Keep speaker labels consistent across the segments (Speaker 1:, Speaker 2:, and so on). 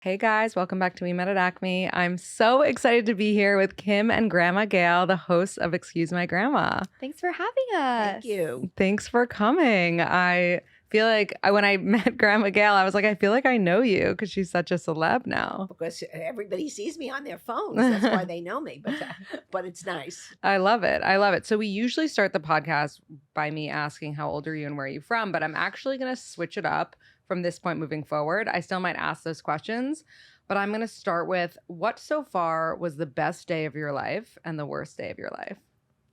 Speaker 1: Hey guys, welcome back to We Met at Acme. I'm so excited to be here with Kim and Grandma Gail, the hosts of Excuse My Grandma.
Speaker 2: Thanks for having us.
Speaker 3: Thank you.
Speaker 1: Thanks for coming. I feel like when I met Grandma Gail, I was like, I feel like I know you because she's such a celeb now.
Speaker 3: Because everybody sees me on their phones. That's why they know me. But it's nice.
Speaker 1: I love it. I love it. So we usually start the podcast by me asking how old are you and where are you from, but I'm actually going to switch it up from this point moving forward. I still might ask those questions, but I'm going to start with what so far was the best day of your life and the worst day of your life?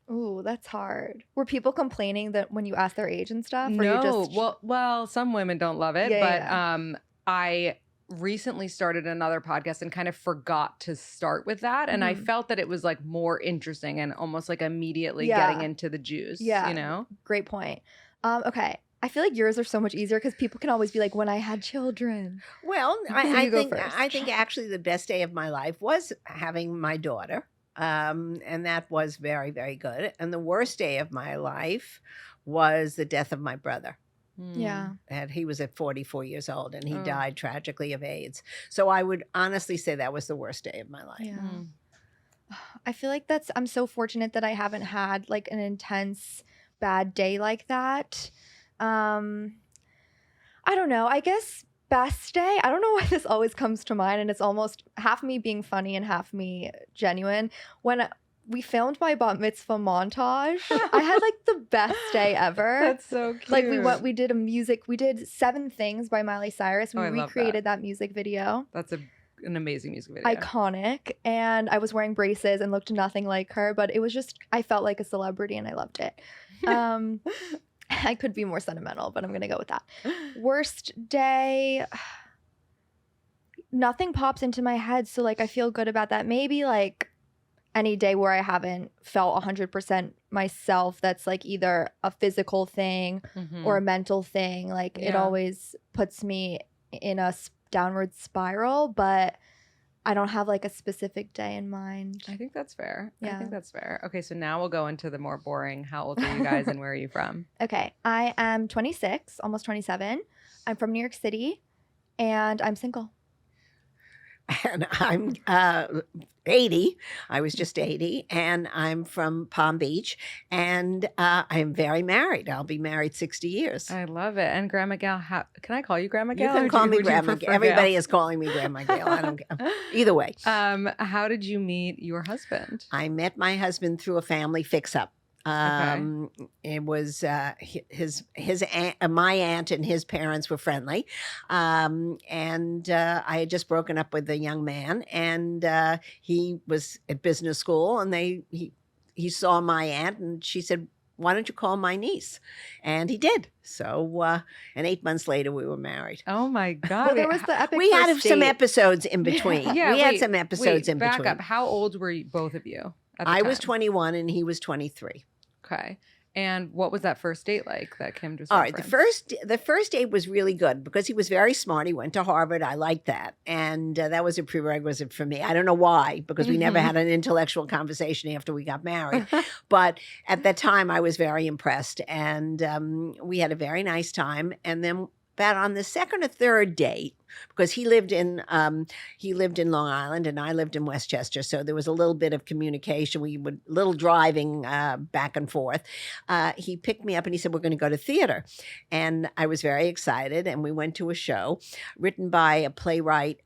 Speaker 2: Ooh, that's hard. Were people complaining that when you asked their age and stuff? Or
Speaker 1: No,
Speaker 2: you just...
Speaker 1: well, some women don't love it,
Speaker 2: Yeah,
Speaker 1: but I recently started another podcast and kind of forgot to start with that, and I felt that it was like more interesting and almost like immediately getting into the juice.
Speaker 2: Yeah.
Speaker 1: You know,
Speaker 2: Great point. Okay. I feel like yours are so much easier because people can always be like, when I had children.
Speaker 3: Well,
Speaker 2: You
Speaker 3: I
Speaker 2: go
Speaker 3: think
Speaker 2: first.
Speaker 3: I think actually the best day of my life was having my daughter. And that was very, very good. And the worst day of my life was the death of my brother.
Speaker 2: Yeah.
Speaker 3: And he was at 44 years old and he
Speaker 1: Oh.
Speaker 3: died tragically of AIDS. So I would honestly say that was the worst day of my life.
Speaker 2: Yeah.
Speaker 1: Mm.
Speaker 2: I feel like I'm so fortunate that I haven't had like an intense bad day like that. I don't know. I guess best day. I don't know why this always comes to mind, and it's almost half me being funny and half me genuine. When we filmed my bat mitzvah montage, I had like the best day ever.
Speaker 1: That's so cute.
Speaker 2: Like we did 7 Things by Miley Cyrus. We
Speaker 1: Oh, I love
Speaker 2: recreated that music video.
Speaker 1: That's an amazing music video.
Speaker 2: Iconic. And I was wearing braces and looked nothing like her, but it was just, I felt like a celebrity and I loved it. I could be more sentimental, but I'm going to go with that. Worst day. Nothing pops into my head. So like, I feel good about that. Maybe like any day where I haven't felt 100% myself. That's like either a physical thing or a mental thing. Like it
Speaker 1: Yeah.
Speaker 2: always puts me in a downward spiral, but I don't have like a specific day in mind.
Speaker 1: I think that's fair. I
Speaker 2: Yeah.
Speaker 1: think that's fair. Okay, so now we'll go into the more boring. How old are you guys and where are you from?
Speaker 2: Okay, I am 26, almost 27. I'm from New York City, and I'm single.
Speaker 3: And I'm 80. I was just 80, and I'm from Palm Beach, and I'm very married. I'll be married 60 years.
Speaker 1: I love it. And Grandma Gail, can I call you Grandma Gail?
Speaker 3: You can
Speaker 1: or
Speaker 3: call me
Speaker 1: would you
Speaker 3: Grandma Gail.
Speaker 1: prefer
Speaker 3: Everybody is calling me Grandma Gail. I don't care. Either way.
Speaker 1: How did you meet your husband?
Speaker 3: I met my husband through a family fix-up. It was his aunt, my aunt and his parents were friendly, and I had just broken up with a young man, and he was at business school, and he saw my aunt, and she said, "Why don't you call my niece?" And he did. So, and 8 months later, we were married.
Speaker 1: Oh my God.
Speaker 2: Well, there was the epic
Speaker 3: We had
Speaker 2: first
Speaker 3: some
Speaker 2: date.
Speaker 3: episodes in between.
Speaker 1: Yeah,
Speaker 3: we had
Speaker 1: wait,
Speaker 3: some episodes in
Speaker 1: back
Speaker 3: between.
Speaker 1: up. How old were you, both of you at the
Speaker 3: I was
Speaker 1: time?
Speaker 3: 21 and he was 23.
Speaker 1: Okay. And what was that first date like that Kim just
Speaker 3: All right, the
Speaker 1: referenced?
Speaker 3: first date was really good because he was very smart. He went to Harvard. I liked that, and that was a prerequisite for me. I don't know why, because we never had an intellectual conversation after we got married. But at that time, I was very impressed, and we had a very nice time. And then, about on the second or third date, because he lived in Long Island and I lived in Westchester, so there was a little bit of communication. We would little driving back and forth. He picked me up and he said, "We're going to go to theater," and I was very excited. And we went to a show written by a playwright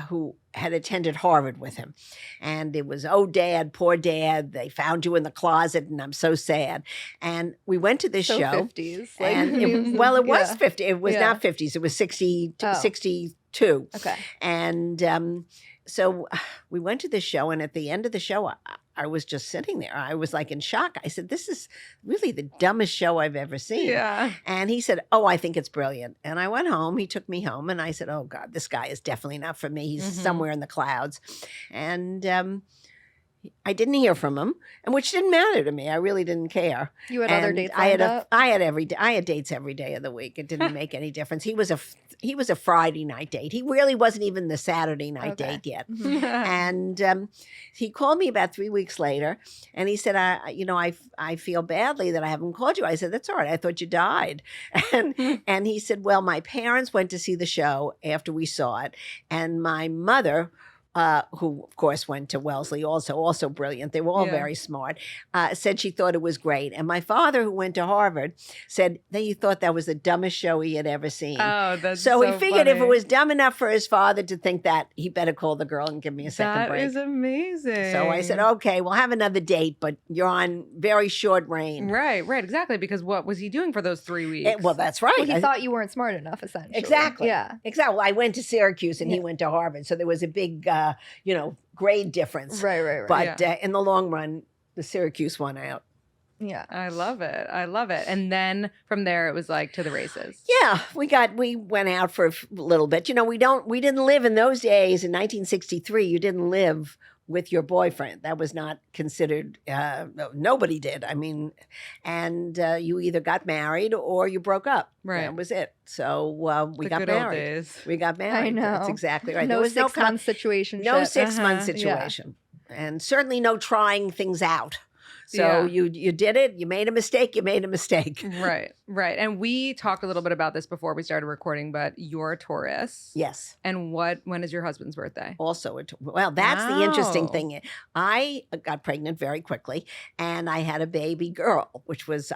Speaker 3: who had attended Harvard with him, and it was "Oh, Dad, poor Dad, they found you in the closet, and I'm so sad." And we went to this
Speaker 2: So
Speaker 3: show.
Speaker 2: 50s.
Speaker 3: And
Speaker 2: memes
Speaker 3: it was
Speaker 2: yeah.
Speaker 3: 50. It was
Speaker 2: Yeah.
Speaker 3: not 50s. It was 60,
Speaker 2: Oh.
Speaker 3: 62.
Speaker 2: Okay.
Speaker 3: And so we went to the show, and at the end of the show, I was just sitting there. I was like in shock. I said, "This is really the dumbest show I've ever seen."
Speaker 1: Yeah.
Speaker 3: And he said, "Oh, I think it's brilliant." And I went home. He took me home, and I said, "Oh God, this guy is definitely not for me. He's somewhere in the clouds." And I didn't hear from him, and which didn't matter to me. I really didn't care.
Speaker 2: You had other
Speaker 3: And
Speaker 2: dates
Speaker 3: I had
Speaker 2: lined up?
Speaker 3: I had dates every day of the week. It didn't make any difference. He was a Friday night date. He really wasn't even the Saturday night
Speaker 2: Okay.
Speaker 3: date yet.
Speaker 2: Mhm.
Speaker 3: And he called me about 3 weeks later, and he said, I feel badly that I haven't called you. I said, that's all right. I thought you died. And he said, well, my parents went to see the show after we saw it, and my mother, who of course went to Wellesley, also brilliant. They were all
Speaker 1: Yeah.
Speaker 3: very smart. Said she thought it was great, and my father, who went to Harvard, said that he thought that was the dumbest show he had ever seen.
Speaker 1: Oh, that's
Speaker 3: so he figured if it
Speaker 1: funny.
Speaker 3: was dumb enough for his father to think that, he better call the girl and give me a second
Speaker 1: That
Speaker 3: break.
Speaker 1: is amazing.
Speaker 3: So I said, okay, we'll have another date, but you're on very short rein.
Speaker 1: Right, exactly. Because what was he doing for those 3 weeks?
Speaker 3: Well, that's right.
Speaker 2: Well, he
Speaker 3: I-
Speaker 2: thought you weren't smart enough, essentially.
Speaker 3: Exactly.
Speaker 2: Yeah.
Speaker 3: Exactly. Well, I went to Syracuse and he
Speaker 2: Yeah.
Speaker 3: went to Harvard. So there was a big, grade difference.
Speaker 2: Right.
Speaker 3: But in the long run, the Syracuse won out.
Speaker 2: Yeah.
Speaker 1: I love it. And then from there, it was like to the races.
Speaker 3: Yeah, we went out for a little bit. We didn't live in those days in 1963. You didn't live with your boyfriend. That was not considered, nobody did. I mean, and you either got married or you broke up.
Speaker 1: Right.
Speaker 3: That was it. So we
Speaker 1: The
Speaker 3: got
Speaker 1: good old
Speaker 3: married.
Speaker 1: days.
Speaker 3: We got married.
Speaker 2: know.
Speaker 3: That's exactly right.
Speaker 2: No
Speaker 3: There was
Speaker 2: 6-month situation.
Speaker 3: no 6-month
Speaker 1: Uh-huh.
Speaker 3: situation. And certainly no trying things out. So
Speaker 1: Yeah.
Speaker 3: you did it. You made a mistake.
Speaker 1: Right. And we talked a little bit about this before we started recording, but you're a Taurus.
Speaker 3: Yes.
Speaker 1: And when is your husband's birthday?
Speaker 3: Also, well, that's the interesting
Speaker 1: Wow.
Speaker 3: thing. I got pregnant very quickly, and I had a baby girl,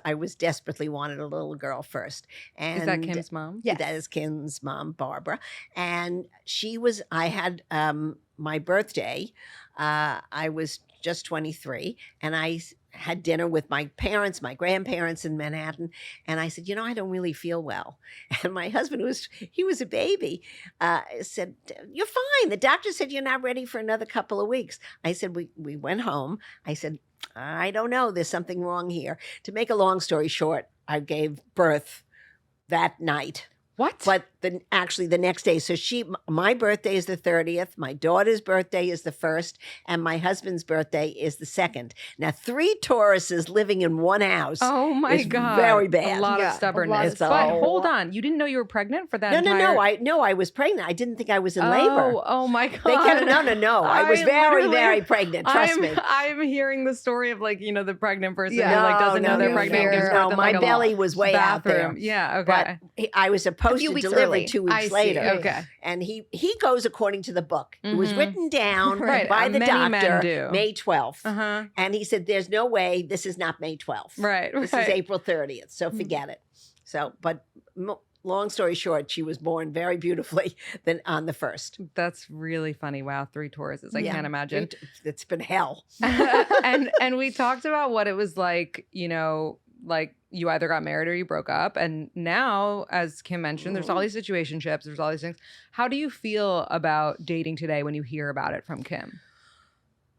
Speaker 3: I was desperately wanted a little girl first. And
Speaker 1: Is that Kim's mom?
Speaker 2: Yes.
Speaker 3: That is Kim's mom, Barbara. And I had my birthday. I was just 23, and I had dinner with my parents, my grandparents in Manhattan. And I said, I don't really feel well. And my husband, he was a baby, said, you're fine. The doctor said you're not ready for another couple of weeks. I said, we went home. I said, I don't know. There's something wrong here. To make a long story short, I gave birth that night.
Speaker 1: What?
Speaker 3: But actually the next day. So my birthday is the 30th. My daughter's birthday is the 1st. And my husband's birthday is the 2nd. Now, 3 Tauruses living in one house.
Speaker 1: Oh my
Speaker 3: It's
Speaker 1: God.
Speaker 3: very bad.
Speaker 1: A lot
Speaker 2: Yeah, a
Speaker 1: of stubbornness.
Speaker 2: lot of
Speaker 1: But
Speaker 3: stubbornness.
Speaker 1: hold on. You didn't know you were pregnant for that
Speaker 3: No,
Speaker 1: entire...
Speaker 3: I was pregnant. I didn't think I was in labor.
Speaker 1: Oh my God.
Speaker 3: They kept, no. I was very,
Speaker 1: literally-
Speaker 3: very pregnant. Trust me.
Speaker 1: I'm hearing the story of the pregnant person
Speaker 2: Yeah.
Speaker 1: who doesn't know they're
Speaker 2: no,
Speaker 1: pregnant.
Speaker 2: no,
Speaker 1: gives
Speaker 2: no.
Speaker 1: birth
Speaker 3: No,
Speaker 1: in,
Speaker 3: my
Speaker 1: a
Speaker 3: belly was way out there.
Speaker 1: bathroom. Yeah, okay.
Speaker 3: But I was supposed
Speaker 2: few
Speaker 3: to
Speaker 2: weeks
Speaker 3: deliver
Speaker 2: early.
Speaker 3: 2 weeks
Speaker 1: I see.
Speaker 3: later.
Speaker 1: Okay.
Speaker 3: And he goes according to the book. It was
Speaker 1: Mhm.
Speaker 3: written down
Speaker 1: Right,
Speaker 3: by the
Speaker 1: many men
Speaker 3: doctor
Speaker 1: do.
Speaker 3: May 12th.
Speaker 1: Uh-huh.
Speaker 3: And he said, there's no way this is not May 12th.
Speaker 1: Right.
Speaker 3: This is April 30th. So
Speaker 1: Mhm.
Speaker 3: forget it. So, but long story short, she was born very beautifully on the 1st.
Speaker 1: That's really funny. Wow, 3 Tauruses. I
Speaker 2: Yeah.
Speaker 1: can't imagine.
Speaker 3: It's been hell.
Speaker 1: and we talked about what it was like, like you either got married or you broke up. And now, as Kim mentioned, there's all these situationships, there's all these things. How do you feel about dating today when you hear about it from Kim?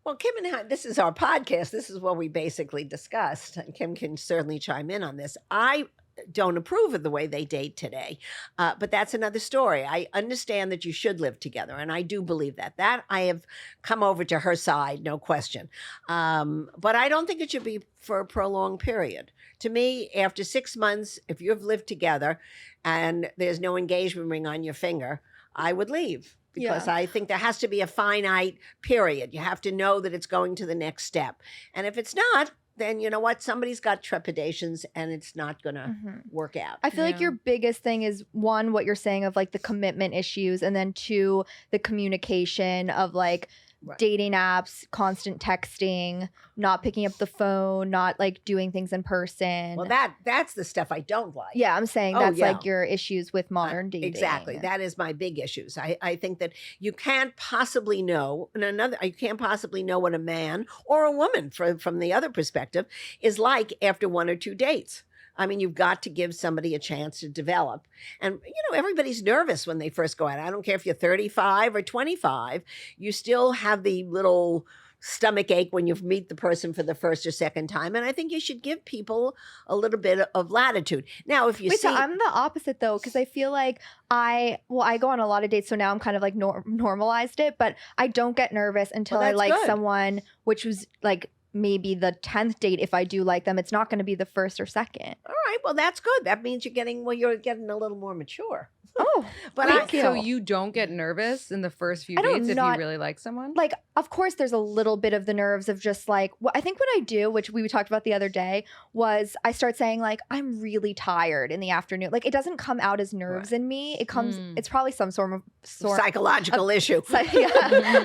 Speaker 3: Well, Kim and I, this is our podcast. This is what we basically discussed. And Kim can certainly chime in on this. I don't approve of the way they date today, but that's another story. I understand that you should live together, and I do believe that I have come over to her side, no question. But I don't think it should be for a prolonged period. To me, after 6 months, if you've lived together and there's no engagement ring on your finger, I would leave. Because
Speaker 2: Yeah.
Speaker 3: I think there has to be a finite period. You have to know that it's going to the next step. And if it's not, then you know what? Somebody's got trepidations and it's not going to
Speaker 2: Mhm.
Speaker 3: work out.
Speaker 2: I feel like
Speaker 1: Yeah.
Speaker 2: your biggest thing is one, what you're saying of like the commitment issues, and then 2, the communication of like
Speaker 3: Right.
Speaker 2: dating apps, constant texting, not picking up the phone, not like doing things in person.
Speaker 3: Well, that's the stuff I don't like.
Speaker 2: yeah, I'm saying
Speaker 3: Oh,
Speaker 2: that's
Speaker 3: yeah.
Speaker 2: like your issues with modern dating.
Speaker 3: Exactly. That is my big issues. I think that you can't possibly know, you can't possibly know what a man or a woman from the other perspective is like after 1 or 2 dates. I mean, you've got to give somebody a chance to develop. And, everybody's nervous when they first go out. I don't care if you're 35 or 25, you still have the little stomach ache when you meet the person for the first or second time. And I think you should give people a little bit of latitude. Now, if you
Speaker 2: Wait,
Speaker 3: see,
Speaker 2: so I'm the opposite though, because I feel like I go on a lot of dates, so now I'm kind of like normalized it, but I don't get nervous until I
Speaker 3: that's
Speaker 2: like
Speaker 3: good.
Speaker 2: someone, which was like maybe the 10th date. If I do like them, it's not going to be the first or second.
Speaker 3: all right, well, that's good. That means you're getting a little more mature.
Speaker 2: Oh,
Speaker 3: But
Speaker 2: thank you.
Speaker 1: So you don't get nervous in the first few
Speaker 2: I don't
Speaker 1: dates if
Speaker 2: not-
Speaker 1: you really like someone?
Speaker 2: Like, of course, there's a little bit of the nerves of just like, I think what I do, which we talked about the other day, was I start saying like, I'm really tired in the afternoon. Like, it doesn't come out as nerves in me. It comes, it's probably some sort of
Speaker 3: psychological issue.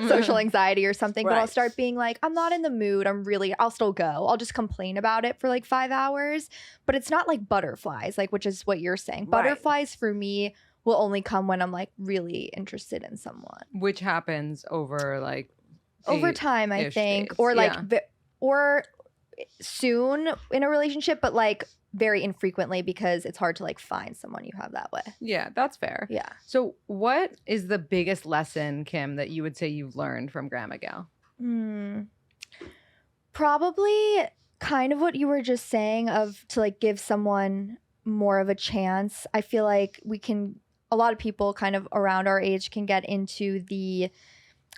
Speaker 2: social anxiety or something. But I'll
Speaker 3: Right.
Speaker 2: start being like, I'm not in the mood. I'll still go. I'll just complain about it for like 5 hours. But it's not like butterflies, like, which is what you're saying.
Speaker 3: Right.
Speaker 2: Butterflies for me will only come when I'm like really interested in someone.
Speaker 1: Which happens over like
Speaker 2: Over
Speaker 1: 8
Speaker 2: time, I
Speaker 1: ish
Speaker 2: think,
Speaker 1: days.
Speaker 2: or like,
Speaker 1: Yeah.
Speaker 2: or soon in a relationship, but like very infrequently because it's hard to like find someone you have that way.
Speaker 1: Yeah, that's fair.
Speaker 2: Yeah.
Speaker 1: So what is the biggest lesson, Kim, that you would say you've learned from Grandma Gail?
Speaker 2: Probably kind of what you were just saying of to like give someone more of a chance. I feel like a lot of people kind of around our age can get into the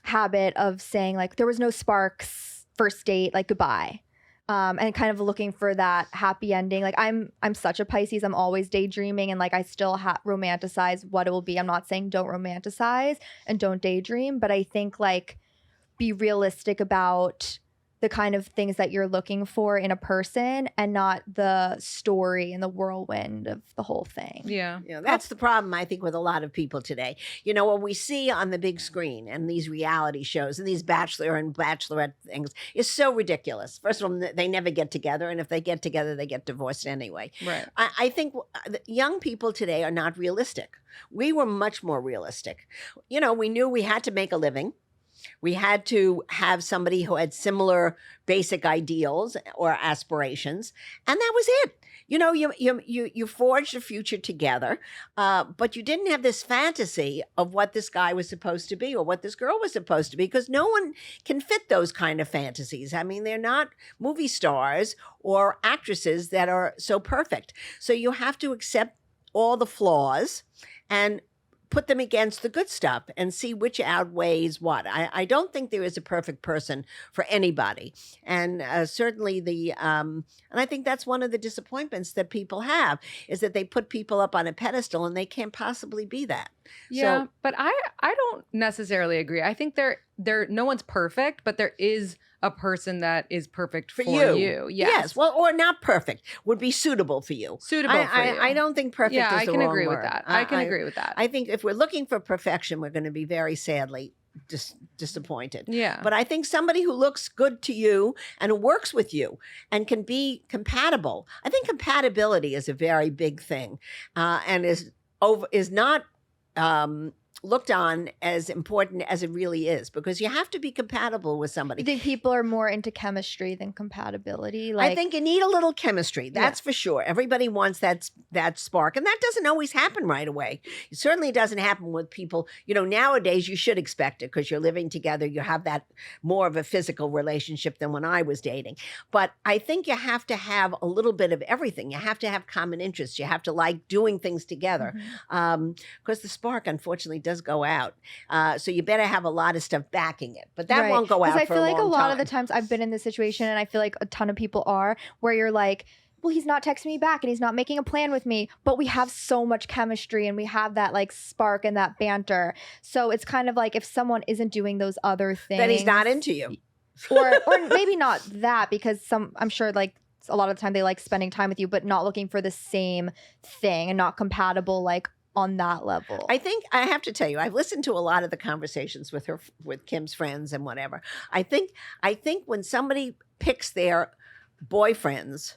Speaker 2: habit of saying like there was no sparks first date, like goodbye. And kind of looking for that happy ending. Like I'm such a Pisces. I'm always daydreaming, and like I still romanticize what it will be. I'm not saying don't romanticize and don't daydream, but I think like be realistic about the kind of things that you're looking for in a person and not the story and the whirlwind of the whole thing.
Speaker 1: Yeah.
Speaker 3: That's the problem, I think, with a lot of people today. What we see on the big screen and these reality shows and these bachelor and bachelorette things is so ridiculous. First of all, they never get together. And if they get together, they get divorced anyway.
Speaker 1: Right.
Speaker 3: I think young people today are not realistic. We were much more realistic. We knew we had to make a living. We had to have somebody who had similar basic ideals or aspirations, and that was it. You forged a future together, but you didn't have this fantasy of what this guy was supposed to be or what this girl was supposed to be, because no one can fit those kind of fantasies. I mean, they're not movie stars or actresses that are so perfect. So you have to accept all the flaws and put them against the good stuff and see which outweighs what. I don't think there is a perfect person for anybody. And certainly and I think that's one of the disappointments that people have, is that they put people up on a pedestal and they can't possibly be that.
Speaker 1: Yeah,
Speaker 3: So,
Speaker 1: but I don't necessarily agree. I think no one's perfect, but there is a person that is perfect for you.
Speaker 3: Yes. Well, or not perfect, would be suitable for you.
Speaker 1: Suitable for you.
Speaker 3: I don't think perfect
Speaker 1: Yeah,
Speaker 3: is
Speaker 1: I
Speaker 3: the
Speaker 1: can
Speaker 3: wrong
Speaker 1: agree with
Speaker 3: word.
Speaker 1: that. I can agree with that.
Speaker 3: I think if we're looking for perfection, we're going to be very sadly disappointed.
Speaker 1: Yeah.
Speaker 3: But I think somebody who looks good to you and who works with you and can be compatible. I think compatibility is a very big thing, and is not looked on as important as it really is, because you have to be compatible with somebody.
Speaker 2: You think people are more into chemistry than compatibility?
Speaker 3: I think you need a little chemistry. That's for sure. Everybody wants that spark, and that doesn't always happen right away. It certainly doesn't happen with people. Nowadays you should expect it because you're living together. You have that more of a physical relationship than when I was dating. But I think you have to have a little bit of everything. You have to have common interests. You have to like doing things together, because the spark, unfortunately, does go out. So you better have a lot of stuff backing it. But that won't go out
Speaker 2: I
Speaker 3: for
Speaker 2: feel
Speaker 3: a
Speaker 2: like
Speaker 3: long
Speaker 2: a lot
Speaker 3: time.
Speaker 2: of the times I've been in this situation, and I feel like a ton of people are, where you're like, well, he's not texting me back and he's not making a plan with me, but we have so much chemistry and we have that like spark and that banter. So it's kind of like if someone isn't doing those other things,
Speaker 3: then he's not into you.
Speaker 2: or maybe not that, because I'm sure like a lot of the time they like spending time with you, but not looking for the same thing and not compatible like on that level.
Speaker 3: I think I have to tell you, I've listened to a lot of the conversations with Kim's friends and whatever. I think when somebody picks their boyfriends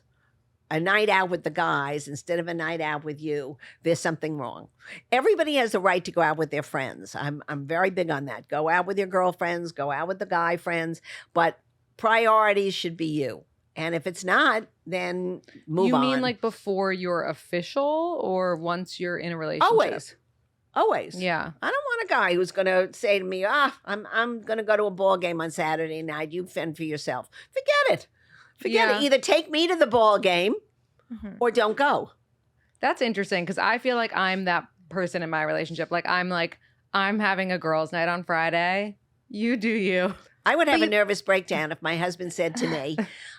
Speaker 3: a night out with the guys instead of a night out with you, there's something wrong. Everybody has the right to go out with their friends. I'm very big on that. Go out with your girlfriends, go out with the guy friends, but priorities should be you. And if it's not, then move on.
Speaker 1: You mean like before you're official or once you're in a relationship?
Speaker 3: Always. Always.
Speaker 1: Yeah.
Speaker 3: I don't want a guy who's going to say to me, I'm going to go to a ball game on Saturday night. You fend for yourself. Forget it. Forget
Speaker 1: Yeah.
Speaker 3: it. Either take me to the ball game
Speaker 2: Mhm.
Speaker 3: or don't go.
Speaker 1: That's interesting because I feel like I'm that person in my relationship. I'm having a girls' night on Friday. You do you.
Speaker 3: I would have
Speaker 2: But
Speaker 3: a nervous breakdown if my husband said to me,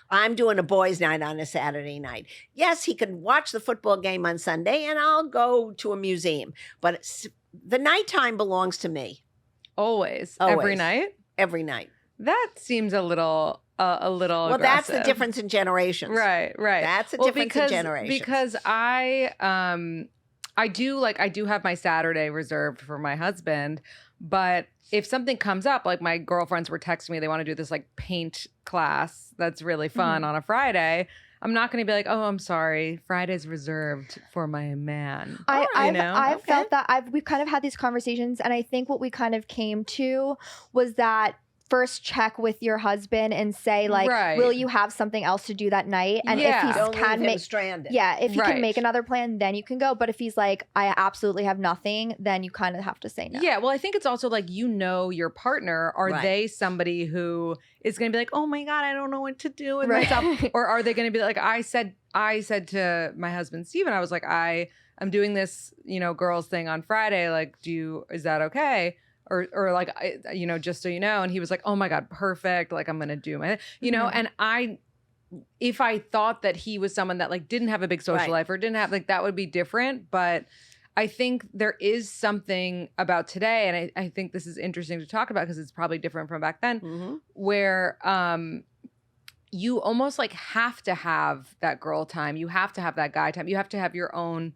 Speaker 3: I'm doing a boys' night on a Saturday night. Yes, he can watch the football game on Sunday and I'll go to a museum. But the nighttime belongs to me
Speaker 1: Always. Every
Speaker 3: Always.
Speaker 1: night.
Speaker 3: every night.
Speaker 1: That seems a little
Speaker 3: Well, that's the
Speaker 1: aggressive.
Speaker 3: difference in generations.
Speaker 1: Right.
Speaker 3: That's the difference in generations.
Speaker 1: Because I do have my Saturday reserved for my husband, but if something comes up, like my girlfriends were texting me, they want to do this like paint class that's really fun on a Friday. I'm not going to be like, oh, I'm sorry, Friday's reserved for my man.
Speaker 2: I've
Speaker 3: Okay.
Speaker 2: felt that we've kind of had these conversations, and I think what we kind of came to was that first check with your husband and say like,
Speaker 1: Right.
Speaker 2: will you have something else to do that night? And
Speaker 1: Yeah.
Speaker 2: if
Speaker 3: Don't
Speaker 2: he
Speaker 3: leave
Speaker 2: can
Speaker 3: him
Speaker 2: make
Speaker 3: stranded.
Speaker 2: if he
Speaker 1: Right.
Speaker 2: can make another plan, then you can go. But if he's like, I absolutely have nothing, then you kind of have to say no.
Speaker 1: Yeah, well, I think it's also like your partner. Are
Speaker 3: Right.
Speaker 1: they somebody who is going to be like, oh my god, I don't know what to do with
Speaker 2: Right.
Speaker 1: myself, or are they going to be like, I said to my husband Steven, I was like, I'm doing this, girls thing on Friday. Like, is that okay? Or like, just so you know. And he was like, oh my god, perfect. Like, I'm going to do my,
Speaker 2: Mhm.
Speaker 1: and if I thought that he was someone that like didn't have a big social
Speaker 3: Right.
Speaker 1: life or didn't have that would be different. But I think there is something about today, and I think this is interesting to talk about because it's probably different from back then,
Speaker 3: Mhm.
Speaker 1: where you almost like have to have that girl time, you have to have that guy time, you have to have your own.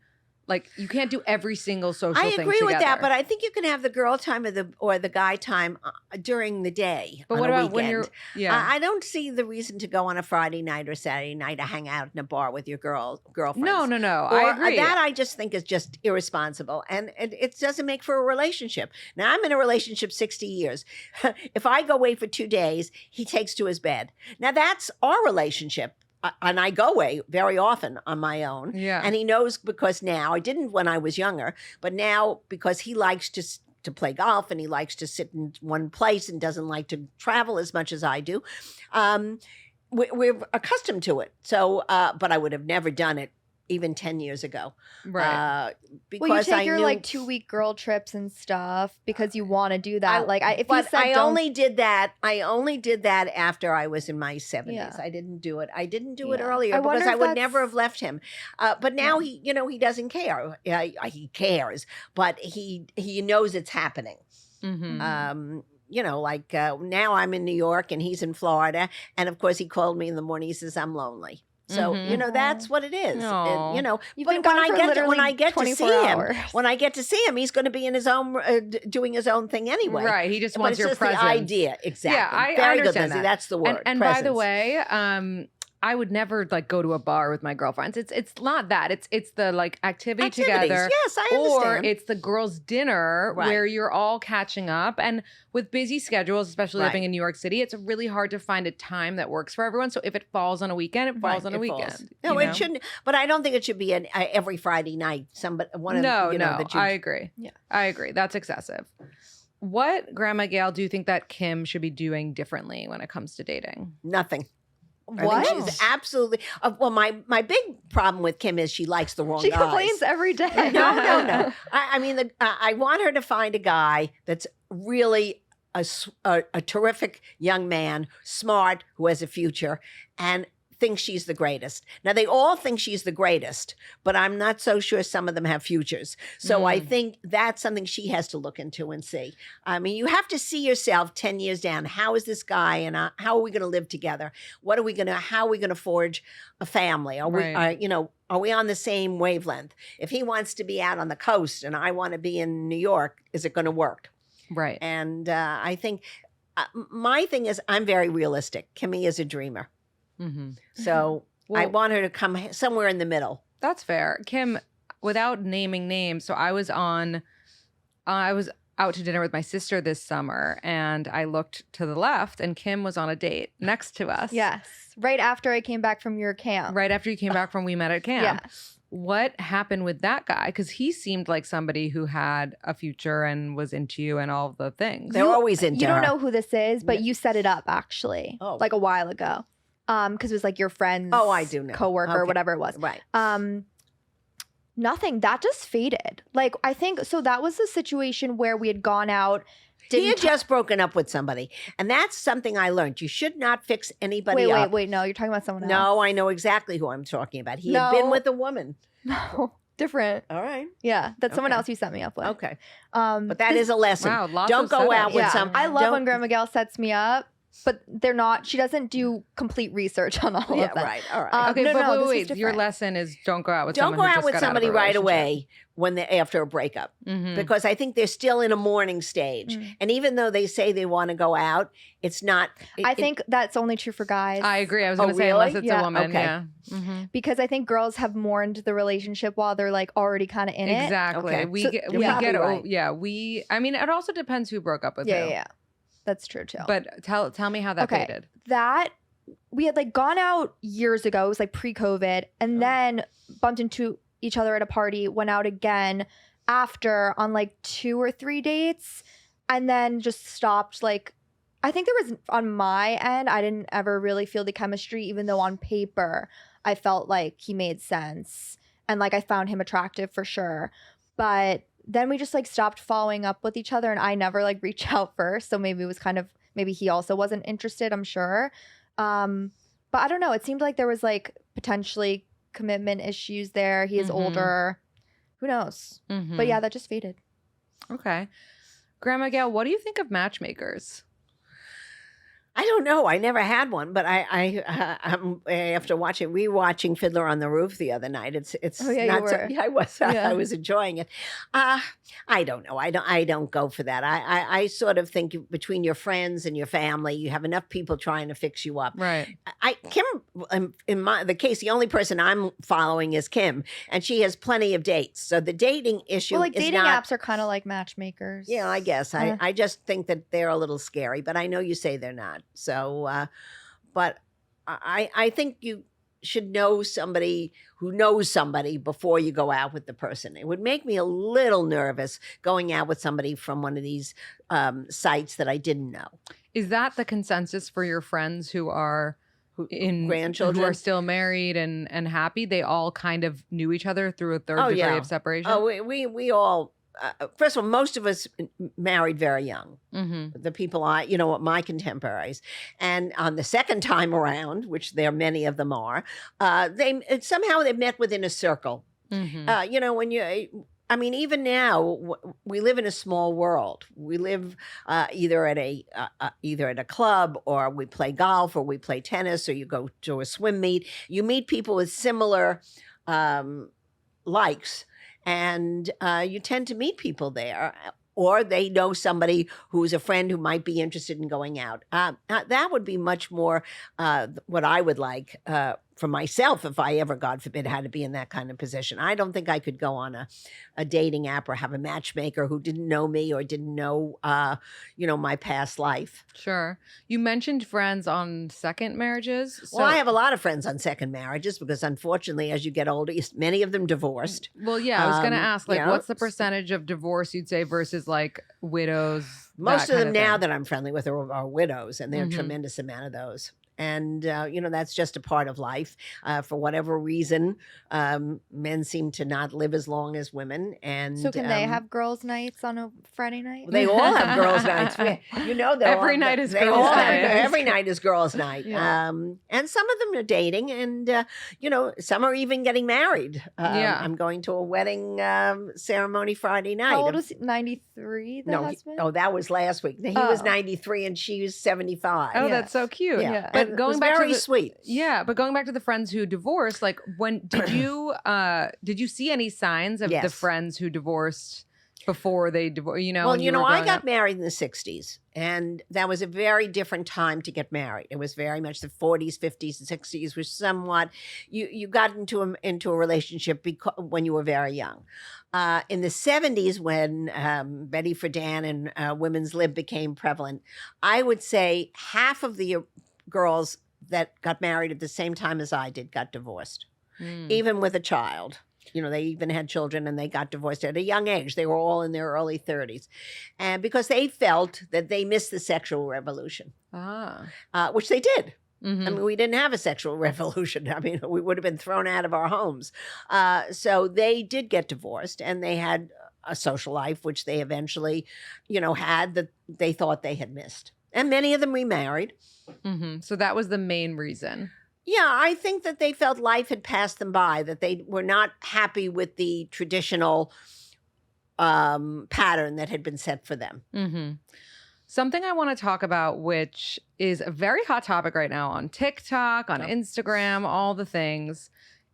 Speaker 1: Like, you can't do every single social
Speaker 3: I
Speaker 1: thing
Speaker 3: agree with that,
Speaker 1: together.
Speaker 3: but I think you can have the girl time or the guy time during the day.
Speaker 1: But
Speaker 3: on
Speaker 1: what
Speaker 3: a
Speaker 1: about when
Speaker 3: weekend.
Speaker 1: you're
Speaker 3: I don't see the reason to go on a Friday night or Saturday night to hang out in a bar with your girlfriends.
Speaker 1: No,
Speaker 3: Or,
Speaker 1: I agree.
Speaker 3: That I just think is just irresponsible, and it doesn't make for a relationship. Now I'm in a relationship 60 years. If I go away for 2 days, he takes to his bed. Now that's our relationship. And I go away very often on my own.
Speaker 1: Yeah.
Speaker 3: And he knows because now, I didn't when I was younger, but now because he likes to play golf and he likes to sit in one place and doesn't like to travel as much as I do, we're accustomed to it. So, but I would have never done it even 10 years ago.
Speaker 1: Right.
Speaker 3: Because
Speaker 2: Well, you take
Speaker 3: I
Speaker 2: your
Speaker 3: knew,
Speaker 2: like 2-week girl trips and stuff because you want to do that. If you
Speaker 3: but
Speaker 2: said
Speaker 3: I
Speaker 2: don't,
Speaker 3: only did that. I only did that after I was in my 70s.
Speaker 2: Yeah.
Speaker 3: I didn't do it. I didn't do it
Speaker 2: Yeah.
Speaker 3: earlier
Speaker 2: I
Speaker 3: because
Speaker 2: wonder
Speaker 3: I
Speaker 2: if
Speaker 3: would
Speaker 2: that's-
Speaker 3: never have left him. But now he doesn't care. He cares, but he knows it's happening.
Speaker 1: Mhm.
Speaker 3: Now I'm in New York and he's in Florida, and of course he called me in the morning. He says I'm lonely. So
Speaker 1: Mhm.
Speaker 3: that's what it is.
Speaker 1: Aw.
Speaker 2: you've
Speaker 3: but
Speaker 2: been gone for
Speaker 3: when
Speaker 2: literally
Speaker 3: I get to see
Speaker 2: 24
Speaker 3: him,
Speaker 2: hours.
Speaker 3: when I get to see him, he's going to be in his own doing his own thing anyway.
Speaker 1: Right. He just
Speaker 3: But
Speaker 1: wants
Speaker 3: it's
Speaker 1: your
Speaker 3: just
Speaker 1: presence.
Speaker 3: the idea, exactly.
Speaker 1: Yeah, I
Speaker 3: Very good,
Speaker 1: understand
Speaker 3: Lindsay.
Speaker 1: that.
Speaker 3: That's the word.
Speaker 1: And by the
Speaker 3: presence.
Speaker 1: way, I would never like go to a bar with my girlfriends. It's not that. It's the like activity
Speaker 3: Activities,
Speaker 1: together.
Speaker 3: yes, I
Speaker 1: Or
Speaker 3: understand.
Speaker 1: it's the girls' dinner
Speaker 3: Right.
Speaker 1: where you're all catching up. And with busy schedules, especially living
Speaker 3: Right.
Speaker 1: in New York City, it's really hard to find a time that works for everyone. So if it falls on a weekend, it falls on a
Speaker 3: It falls.
Speaker 1: weekend.
Speaker 3: No,
Speaker 1: you
Speaker 3: it
Speaker 1: know?
Speaker 3: shouldn't. But I don't think it should be every Friday night.
Speaker 1: I agree.
Speaker 2: Yeah.
Speaker 1: I agree. That's excessive. What, Grandma Gail, do you think that Kim should be doing differently when it comes to dating?
Speaker 3: Nothing. I
Speaker 2: What?
Speaker 3: think she's absolutely. Well, my big problem with Kim is she likes the wrong
Speaker 2: She
Speaker 3: guys.
Speaker 2: complains every day.
Speaker 3: No. I mean, I want her to find a guy that's really a terrific young man, smart, who has a future, and thinks she's the greatest. Now, they all think she's the greatest, but I'm not so sure some of them have futures. So I think that's something she has to look into and see. I mean, you have to see yourself 10 years down. How is this guy and how are we going to live together? How are we going to forge a family? Are we,
Speaker 1: Right.
Speaker 3: are we on the same wavelength? If he wants to be out on the coast and I want to be in New York, is it going to work?
Speaker 1: Right.
Speaker 3: And I think my thing is I'm very realistic. Kimmy is a dreamer.
Speaker 1: Mm-hmm.
Speaker 3: So I
Speaker 1: Well,
Speaker 3: want her to come somewhere in the middle.
Speaker 1: that's fair. Kim, without naming names, so I was out to dinner with my sister this summer and I looked to the left and Kim was on a date next to us.
Speaker 2: Yes. Right after I came back from your camp.
Speaker 1: Right after you came back from We Met at Camp.
Speaker 2: Yes.
Speaker 1: what happened with that guy? Because he seemed like somebody who had a future and was into you and all of the things.
Speaker 3: They're always into
Speaker 2: You don't
Speaker 3: her.
Speaker 2: know who this is, but you set it up actually,
Speaker 3: Oh.
Speaker 2: like a while ago. Because it was like your friend's
Speaker 3: Oh, I do know.
Speaker 2: coworker or
Speaker 3: Okay.
Speaker 2: whatever it was.
Speaker 3: Right.
Speaker 2: Nothing. That just faded. Like I think so. That was the situation where we had gone out.
Speaker 3: He had
Speaker 2: Didn't
Speaker 3: just broken up with somebody. And that's something I learned. You should not fix anybody up.
Speaker 2: wait. No, you're talking about someone else.
Speaker 3: No, I know exactly who I'm talking about. He had been
Speaker 2: No.
Speaker 3: with a woman.
Speaker 2: No, different.
Speaker 3: All right.
Speaker 2: Yeah, that's someone
Speaker 3: Okay.
Speaker 2: else you set me up with.
Speaker 3: Okay. But that
Speaker 2: this-
Speaker 3: is a lesson.
Speaker 1: Wow, lots
Speaker 3: Don't
Speaker 1: of
Speaker 3: go
Speaker 1: setup.
Speaker 3: out with
Speaker 2: yeah.
Speaker 3: some.
Speaker 2: I love
Speaker 3: don't-
Speaker 2: when Grandma Gail sets me up, but they're not. She doesn't do complete research on all
Speaker 3: Yeah,
Speaker 2: of that.
Speaker 3: right. All right.
Speaker 2: Um,
Speaker 1: Okay,
Speaker 2: no,
Speaker 1: but
Speaker 2: no, this was
Speaker 1: wait. Your
Speaker 2: different.
Speaker 1: lesson is don't go out with
Speaker 3: Don't
Speaker 1: someone
Speaker 3: go
Speaker 1: who
Speaker 3: out
Speaker 1: just
Speaker 3: with
Speaker 1: got out of
Speaker 3: somebody
Speaker 1: a
Speaker 3: right
Speaker 1: relationship.
Speaker 3: away when they after a breakup.
Speaker 1: Mhm.
Speaker 3: Because I think they're still in a mourning stage.
Speaker 2: Mm.
Speaker 3: And even though they say they want to go out, it's not.
Speaker 2: I think that's only true for guys.
Speaker 1: I agree. I was
Speaker 3: Oh,
Speaker 1: going to say unless
Speaker 3: really?
Speaker 1: it's
Speaker 2: Yeah.
Speaker 1: a woman.
Speaker 3: Okay.
Speaker 1: Yeah. Mhm.
Speaker 2: because I think girls have mourned the relationship while they're like already kind of in it.
Speaker 1: Exactly.
Speaker 3: Okay.
Speaker 1: We
Speaker 3: So
Speaker 1: get
Speaker 3: you're
Speaker 1: we
Speaker 3: probably
Speaker 1: get
Speaker 3: right.
Speaker 1: yeah, we I mean it also depends who broke up with
Speaker 2: Yeah,
Speaker 1: who.
Speaker 2: yeah, that's true too.
Speaker 1: But tell me how that
Speaker 2: Okay.
Speaker 1: faded.
Speaker 2: That we had like gone out years ago. It was like pre-COVID, and
Speaker 3: Oh.
Speaker 2: then bumped into each other at a party. Went out again after on like 2 or 3 dates, and then just stopped. Like I think there was on my end, I didn't ever really feel the chemistry, even though on paper I felt like he made sense and like I found him attractive for sure. But then we just like stopped following up with each other, and I never like reached out first. So maybe it was kind of maybe he also wasn't interested. I'm sure. But I don't know. It seemed like there was like potentially commitment issues there. He is
Speaker 1: Mhm.
Speaker 2: older. Who knows?
Speaker 1: Mhm.
Speaker 2: But yeah, that just faded.
Speaker 1: Okay. Grandma Gail, what do you think of matchmakers?
Speaker 3: I don't know. I never had one, but I'm after rewatching Fiddler on the Roof the other night. It's
Speaker 2: Oh, yeah, you
Speaker 3: not so,
Speaker 2: were.
Speaker 3: yeah, I was
Speaker 2: Yeah.
Speaker 3: I was enjoying it. I don't know. I don't go for that. I sort of think between your friends and your family, you have enough people trying to fix you up.
Speaker 1: Right.
Speaker 3: Kim, in the case, the only person I'm following is Kim, and she has plenty of dates. So the dating issue
Speaker 2: Well, like
Speaker 3: is
Speaker 2: dating
Speaker 3: not.
Speaker 2: apps are kind of like matchmakers.
Speaker 3: Yeah, I guess.
Speaker 2: Uh.
Speaker 3: I just think that they're a little scary, but I know you say they're not. So, but I think you should know somebody who knows somebody before you go out with the person. It would make me a little nervous going out with somebody from one of these sites that I didn't know.
Speaker 1: Is that the consensus for your friends who are in
Speaker 3: grandchildren?
Speaker 1: who are still married and happy? They all kind of knew each other through a third
Speaker 3: Oh,
Speaker 1: degree
Speaker 3: yeah.
Speaker 1: of separation.
Speaker 3: Oh, we all. First of all, most of us married very young.
Speaker 1: Mm-hmm.
Speaker 3: The people my contemporaries, and on the second time around, which there many of them are, they met within a circle.
Speaker 1: Mm-hmm.
Speaker 3: When you. I mean, even now, we live in a small world. We live either at a club, or we play golf, or we play tennis, or you go to a swim meet. You meet people with similar likes, and you tend to meet people there. Or they know somebody who's a friend who might be interested in going out. That would be much more what I would like for myself if I ever, God forbid, had to be in that kind of position. I don't think I could go on a dating app or have a matchmaker who didn't know me or didn't know, my past life.
Speaker 1: Sure. You mentioned friends on second marriages.
Speaker 3: Well, I have a lot of friends on second marriages because, unfortunately, as you get older, many of them divorced.
Speaker 1: Well, yeah, I was going to ask, like,
Speaker 3: yeah.
Speaker 1: what's the percentage of divorce you'd say versus like widows?
Speaker 3: Most
Speaker 1: that
Speaker 3: of
Speaker 1: kind
Speaker 3: them now
Speaker 1: thing?
Speaker 3: that I'm friendly with are widows, and there are a
Speaker 1: Mhm.
Speaker 3: tremendous amount of those. And, that's just a part of life. For whatever reason, men seem to not live as long as women. And
Speaker 2: So can they have girls' nights on a Friday night?
Speaker 3: They all have girls' nights.
Speaker 1: Every night is girls' night.
Speaker 3: Every night is girls' night.
Speaker 1: Yeah.
Speaker 3: And some of them are dating, and some are even getting married.
Speaker 1: Yeah.
Speaker 3: I'm going to a wedding ceremony Friday night.
Speaker 2: How old was he? 93, the
Speaker 3: No,
Speaker 2: husband?
Speaker 3: that was last week. He was
Speaker 2: Oh.
Speaker 3: 93 and she was 75.
Speaker 1: Oh,
Speaker 2: Yeah.
Speaker 1: that's so cute.
Speaker 2: Yeah.
Speaker 3: But
Speaker 1: But
Speaker 3: it
Speaker 1: going
Speaker 3: was
Speaker 1: back
Speaker 3: very
Speaker 1: to the,
Speaker 3: sweet.
Speaker 1: yeah, but going back to the friends who divorced, like when did you see any signs of the
Speaker 3: Yes.
Speaker 1: friends who divorced before they divorced?
Speaker 3: Well,
Speaker 1: when you were
Speaker 3: I
Speaker 1: growing
Speaker 3: got
Speaker 1: up?
Speaker 3: married in the 60s, and that was a very different time to get married. It was very much the 40s, 50s, and 60s, which somewhat you got into a relationship when you were very young. In the 70s, when Betty Friedan and women's lib became prevalent, I would say half of the girls that got married at the same time as I did got divorced,
Speaker 1: Mm.
Speaker 3: even with a child. They even had children and they got divorced at a young age. They were all in their early 30s. And because they felt that they missed the sexual revolution, which they did.
Speaker 1: Mhm.
Speaker 3: I mean, we didn't have a sexual revolution. I mean, we would have been thrown out of our homes. So they did get divorced, and they had a social life, which they eventually, had that they thought they had missed. And many of them remarried.
Speaker 1: Mhm. So that was the main reason.
Speaker 3: Yeah, I think that they felt life had passed them by, that they were not happy with the traditional pattern that had been set for them.
Speaker 1: Mm-hmm. Something I want to talk about, which is a very hot topic right now on TikTok, on Instagram, all the things,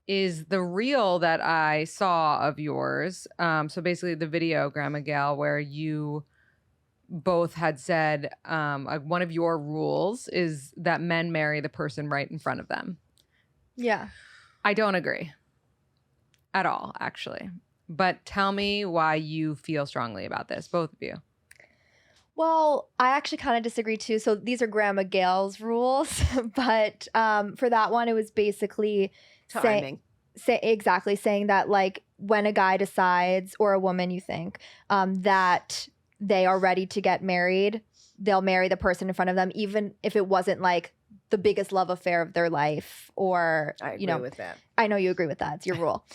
Speaker 1: is the reel that I saw of yours. So basically the video, Grandma Gail, where you both had said one of your rules is that men marry the person right in front of them.
Speaker 2: Yeah.
Speaker 1: I don't agree at all, actually. But tell me why you feel strongly about this, both of you.
Speaker 2: Well, I actually kind of disagree too. So these are Grandma Gail's rules, but for that one, it was basically
Speaker 3: Timing.
Speaker 2: saying that like when a guy decides, or a woman, you think, that they are ready to get married, they'll marry the person in front of them, even if it wasn't like the biggest love affair of their life, or
Speaker 3: I agree with that.
Speaker 2: I know you agree with that. It's your rule.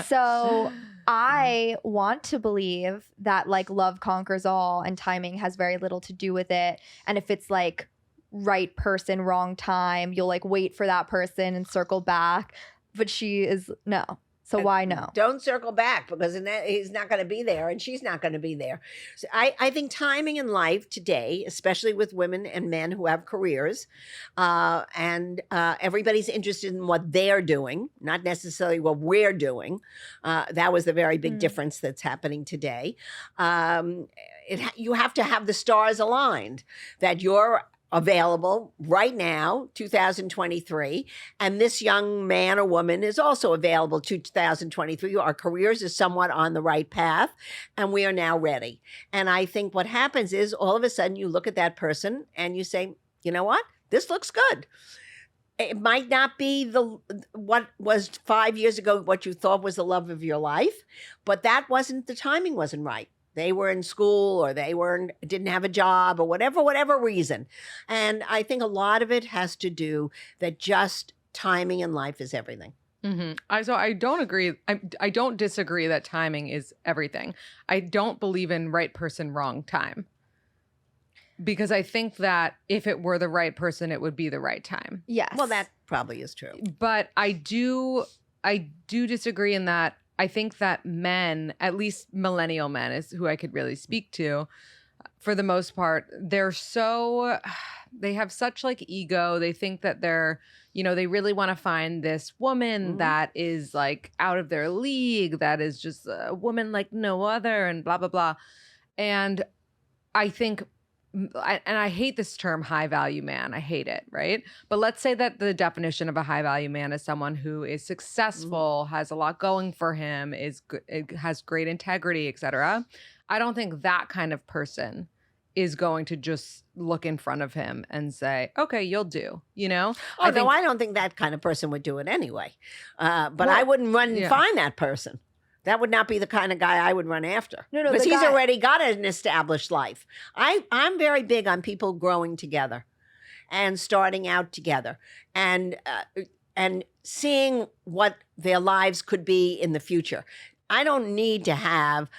Speaker 2: So I want to believe that like love conquers all and timing has very little to do with it. And if it's like right person, wrong time, you'll like wait for that person and circle back. But she is no. So why no?
Speaker 3: Don't circle back, because he's not going to be there and she's not going to be there. So I think timing in life today, especially with women and men who have careers, and everybody's interested in what they're doing, not necessarily what we're doing. That was the very big difference that's happening today. You have to have the stars aligned, that you're available right now, 2023, and this young man or woman is also available 2023. Our careers are somewhat on the right path, and we are now ready. And I think what happens is all of a sudden you look at that person and you say, you know what? This looks good. It might not be what was 5 years ago what you thought was the love of your life, but the timing wasn't right. They were in school, or they didn't have a job, or whatever reason. And I think a lot of it has to do that just timing in life is everything.
Speaker 1: Mm-hmm. So I don't agree. I don't disagree that timing is everything. I don't believe in right person, wrong time. Because I think that if it were the right person, it would be the right time.
Speaker 2: Yes.
Speaker 3: Well, that probably is true.
Speaker 1: But I do disagree in that I think that men, at least millennial men is who I could really speak to, for the most part, they have such like ego. They think that they really want to find this woman that is like out of their league, that is just a woman like no other, and blah, blah, blah. And I think, and I hate this term high value man. I hate it, right? But let's say that the definition of a high value man is someone who is successful, has a lot going for him, has great integrity, etc. I don't think that kind of person is going to just look in front of him and say, okay, you'll do,
Speaker 3: I don't think that kind of person would do it anyway. But I wouldn't run and find that person. That would not be the kind of guy I would run after.
Speaker 2: No,
Speaker 3: because he's already got an established life. I'm very big on people growing together and starting out together and seeing what their lives could be in the future. I don't need to have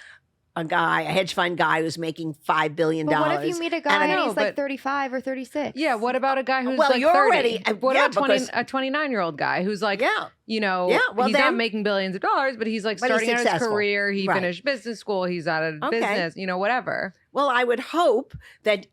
Speaker 3: a hedge fund guy who's making $5 billion.
Speaker 2: But what if you meet a guy and he's like 35 or 36?
Speaker 1: Yeah, what about a guy who's
Speaker 3: well,
Speaker 1: like
Speaker 3: you're
Speaker 1: 30?
Speaker 3: already
Speaker 1: What about a 29-year-old guy who's like, he's not making billions of dollars, but he's like starting out his career. He finished business school. He's out of business, whatever.
Speaker 3: Well, I would hope that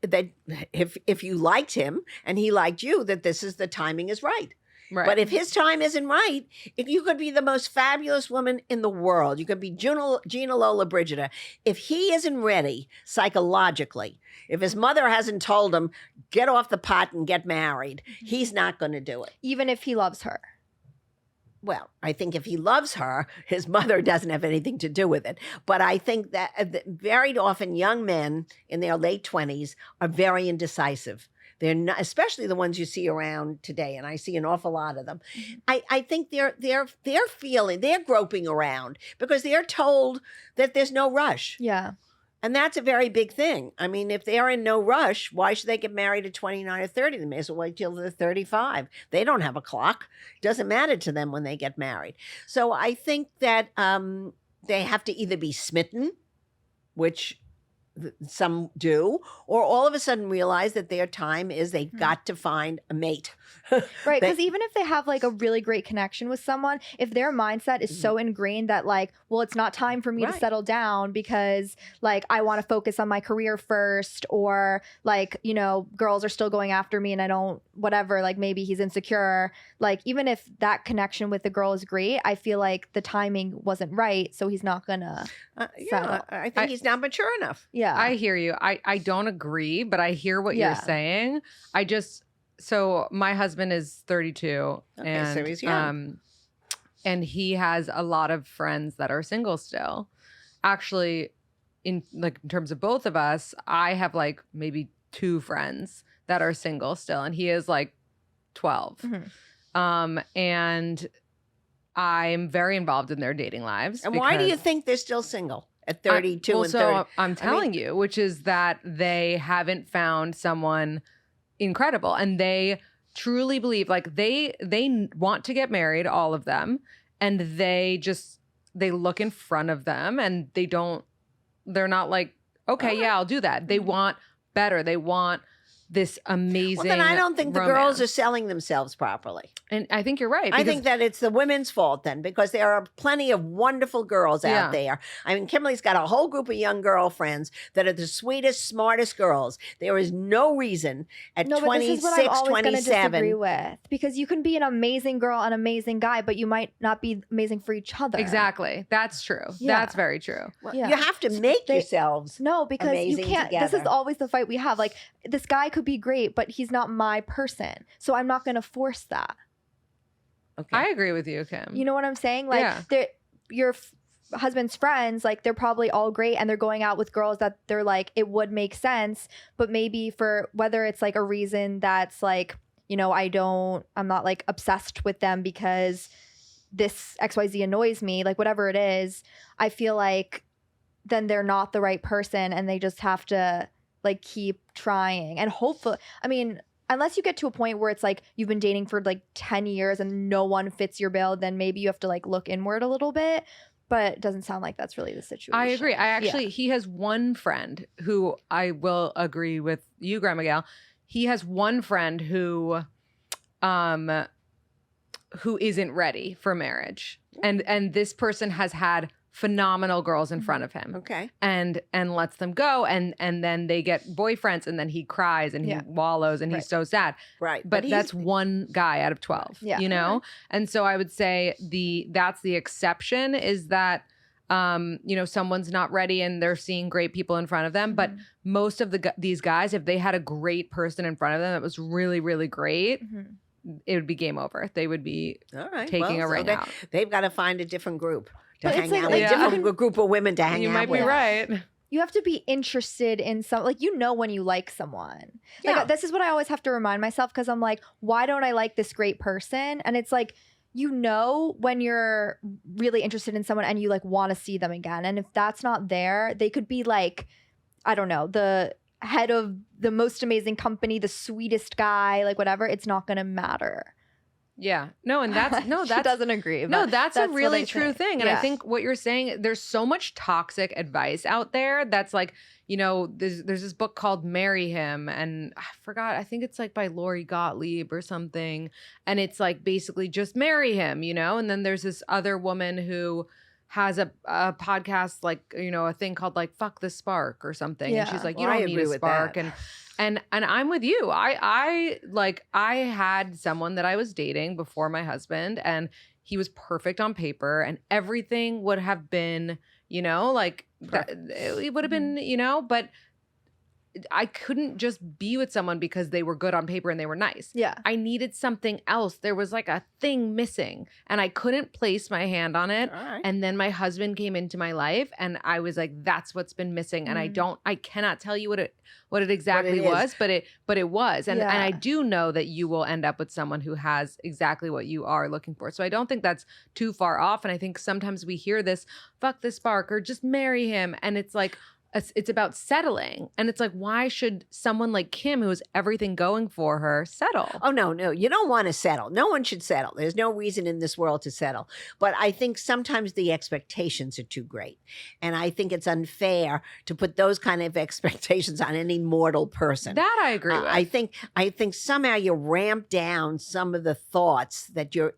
Speaker 3: if you liked him and he liked you, that the timing is right.
Speaker 1: Right.
Speaker 3: But if his time isn't right, if you could be the most fabulous woman in the world, you could be Gina Lola Brigida. If he isn't ready psychologically, if his mother hasn't told him, get off the pot and get married, he's not going to do it.
Speaker 2: Even if he loves her.
Speaker 3: Well, I think if he loves her, his mother doesn't have anything to do with it. But I think that very often young men in their late 20s are very indecisive. They're not, especially the ones you see around today, and I see an awful lot of them. I think they're groping around because they're told that there's no rush.
Speaker 2: Yeah.
Speaker 3: And that's a very big thing. I mean, if they're in no rush, why should they get married at 29 or 30? They may as well wait till they're 35. They don't have a clock. It doesn't matter to them when they get married. So I think that they have to either be smitten, which some do, or all of a sudden realize that their time is they've got to find a mate.
Speaker 2: Right, because even if they have like a really great connection with someone, if their mindset is so ingrained that like, well, it's not time for me to settle down because like I want to focus on my career first, or like, you know, girls are still going after me and I don't, whatever, like maybe he's insecure. Like even if that connection with the girl is great, I feel like the timing wasn't right, so he's not gonna settle.
Speaker 3: I think he's not mature enough.
Speaker 2: Yeah.
Speaker 1: I hear you. I don't agree, but I hear what you're saying. So my husband is 32, and
Speaker 3: so he's young.
Speaker 1: And he has a lot of friends that are single still. Actually, in terms of both of us, I have like maybe 2 friends that are single still, and he is like 12. And I'm very involved in their dating lives.
Speaker 3: And why do you think they're still single at 32 and 30?
Speaker 1: So I'm telling you, which is that they haven't found someone incredible, and they truly believe like they want to get married, all of them, and they look in front of them and they're not like, okay, yeah, I'll do that. They want better. They want this amazing
Speaker 3: Well, then I don't think the girls
Speaker 1: romance.
Speaker 3: are selling themselves properly.
Speaker 1: And I think you're right.
Speaker 3: I think that it's the women's fault then, because there are plenty of wonderful girls out there. I mean, Kimberly's got a whole group of young girlfriends that are the sweetest, smartest girls. There is no reason at
Speaker 2: No, but this is
Speaker 3: 26,
Speaker 2: what I'm always going to
Speaker 3: 27.
Speaker 2: disagree with, because you can be an amazing girl, an amazing guy, but you might not be amazing for each other.
Speaker 1: Exactly. That's true.
Speaker 2: Yeah.
Speaker 1: That's very true.
Speaker 3: Well,
Speaker 2: Yeah.
Speaker 3: You have to make yourselves.
Speaker 2: No, because you
Speaker 3: amazing
Speaker 2: can't. This is
Speaker 3: together.
Speaker 2: always the fight we have. Like, this guy could be great, but he's not my person. So I'm not going to force that.
Speaker 3: Okay.
Speaker 1: I agree with you, Kim.
Speaker 2: You know what I'm saying? Like, your husband's friends, like, they're probably all great and they're going out with girls that they're like, it would make sense. But maybe for whether it's like a reason that's like, you know, I'm not like obsessed with them because this XYZ annoys me, like whatever it is, I feel like then they're not the right person and they just have to like keep trying. And hopefully, I mean, unless you get to a point where it's like you've been dating for like 10 years and no one fits your bill, then maybe you have to like look inward a little bit. But it doesn't sound like that's really the situation.
Speaker 1: I agree. He has one friend who I will agree with you, Grandma Gail. He has one friend who isn't ready for marriage. And this person has had phenomenal girls in front of him.
Speaker 3: Okay.
Speaker 1: And lets them go, and then they get boyfriends, and then he cries and he wallows and he's so sad.
Speaker 3: Right.
Speaker 1: But that's one guy out of 12.
Speaker 2: Yeah.
Speaker 1: You know? And so I would say that's the exception, is that you know, someone's not ready and they're seeing great people in front of them. But most of these guys, if they had a great person in front of them that was really, really great, it would be game over. They would be taking a ring out.
Speaker 3: They've got to find a different group to
Speaker 2: But it's
Speaker 3: hang
Speaker 2: like-
Speaker 3: out
Speaker 2: like,
Speaker 3: with,
Speaker 2: you
Speaker 3: different group of women to hang
Speaker 1: You
Speaker 3: out
Speaker 1: might
Speaker 3: with.
Speaker 1: be right.
Speaker 2: You have to be interested in like, you know, when you like someone.
Speaker 3: Yeah.
Speaker 2: Like, this is what I always have to remind myself, because I'm like, why don't I like this great person? And it's like, you know, when you're really interested in someone and you like want to see them again. And if that's not there, they could be like, I don't know, the head of the most amazing company, the sweetest guy, like whatever, it's not going to matter.
Speaker 1: Yeah. No, and that's
Speaker 2: She doesn't agree.
Speaker 1: No,
Speaker 2: but
Speaker 1: that's a
Speaker 2: what
Speaker 1: really
Speaker 2: I
Speaker 1: true
Speaker 2: think.
Speaker 1: thing. And I
Speaker 2: Yeah.
Speaker 1: think what you're saying, there's so much toxic advice out there that's like, you know, there's this book called Marry Him, and I forgot, I think it's like by Lori Gottlieb or something. And it's like basically just marry him, you know? And then there's this other woman who has a podcast, like, you know, a thing called like Fuck the Spark or something. And she's
Speaker 2: Yeah.
Speaker 1: like, you
Speaker 3: Well, I
Speaker 1: don't need
Speaker 3: agree
Speaker 1: a
Speaker 3: with
Speaker 1: spark.
Speaker 3: that.
Speaker 1: And I'm with you. I had someone that I was dating before my husband, and he was perfect on paper, and everything would have been, you know, like it would have been, you know, but I couldn't just be with someone because they were good on paper and they were nice.
Speaker 2: Yeah.
Speaker 1: I needed something else. There was like a thing missing and I couldn't place my hand on it.
Speaker 3: All right.
Speaker 1: And then my husband came into my life and I was like, that's what's been missing. And I cannot tell you what it exactly was, but it was. And I do know that you will end up with someone who has exactly what you are looking for. So I don't think that's too far off. And I think sometimes we hear this, fuck this spark or just marry him. And it's like, it's about settling. And it's like, why should someone like Kim, who has everything going for her, settle?
Speaker 3: Oh, no. You don't want to settle. No one should settle. There's no reason in this world to settle. But I think sometimes the expectations are too great. And I think it's unfair to put those kind of expectations on any mortal person.
Speaker 1: That I agree with.
Speaker 3: I think somehow you ramp down some of the thoughts that you're